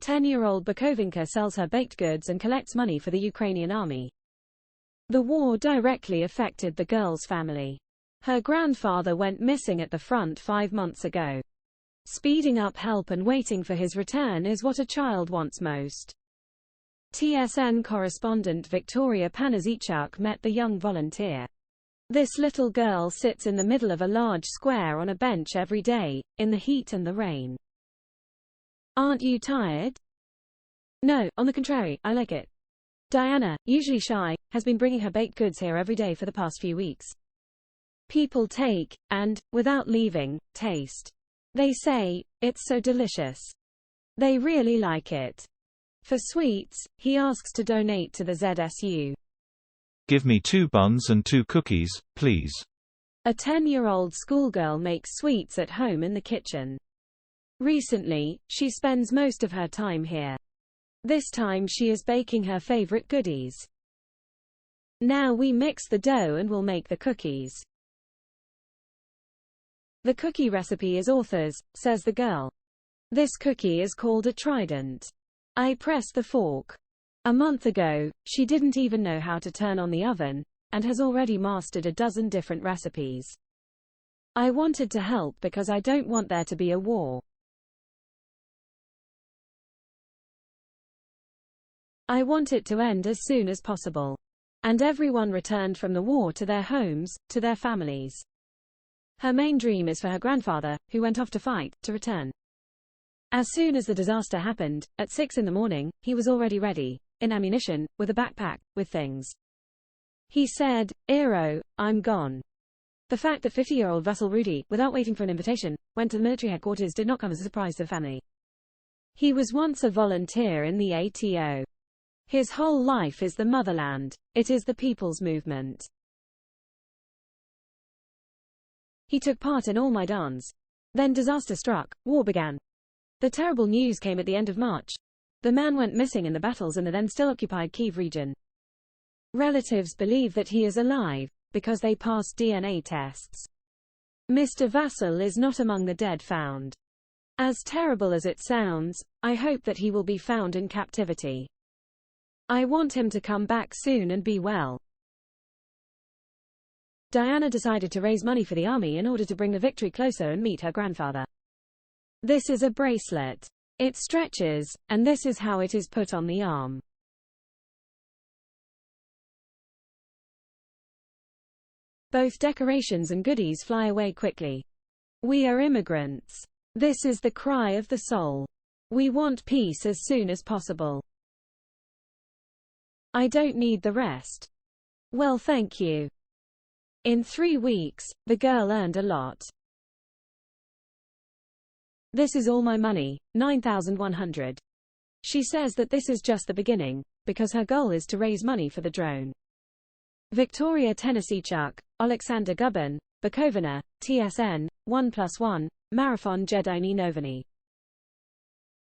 10-year-old Bukovinka sells her baked goods and collects money for the Ukrainian army. The war directly affected the girl's family. Her grandfather went missing at the front 5 months ago. Speeding up help and waiting for his return is what a child wants most. TSN correspondent Victoria Panazichuk met the young volunteer. This little girl sits in the middle of a large square on a bench every day, in the heat and the rain. Aren't you tired? No, on the contrary, I like it. Diana, usually shy, has been bringing her baked goods here every day for the past few weeks. People take, and, without leaving, taste. They say, it's so delicious. They really like it. For sweets, he asks to donate to the ZSU. Give me 2 buns and 2 cookies, please. A 10-year-old schoolgirl makes sweets at home in the kitchen. Recently, she spends most of her time here. This time she is baking her favorite goodies. Now we mix the dough and we'll make the cookies. The cookie recipe is author's, says the girl. This cookie is called a trident. I press the fork. A month ago, she didn't even know how to turn on the oven, and has already mastered a dozen different recipes. I wanted to help because I don't want there to be a war. I want it to end as soon as possible. And everyone returned from the war to their homes, to their families. Her main dream is for her grandfather, who went off to fight, to return. As soon as the disaster happened, at 6 in the morning, he was already ready, in ammunition, with a backpack, with things. He said, "Eero, I'm gone." The fact that 50-year-old Vasil Rudy, without waiting for an invitation, went to the military headquarters did not come as a surprise to the family. He was once a volunteer in the ATO. His whole life is the motherland. It is the people's movement. He took part in all Maidans. Then disaster struck, war began. The terrible news came at the end of March. The man went missing in the battles in the then still occupied Kyiv region. Relatives believe that he is alive, because they passed DNA tests. Mr. Vasil is not among the dead found. As terrible as it sounds, I hope that he will be found in captivity. I want him to come back soon and be well. Diana decided to raise money for the army in order to bring the victory closer and meet her grandfather. This is a bracelet. It stretches, and this is how it is put on the arm. Both decorations and goodies fly away quickly. We are immigrants. This is the cry of the soul. We want peace as soon as possible. I don't need the rest. Well, thank you. In 3 weeks, the girl earned a lot. This is all my money, 9,100. She says that this is just the beginning, because her goal is to raise money for the drone. Victoria Tennesseechuk, Alexander Guban, Bukovina, TSN, 1+1, Marathon Jedini Noviny.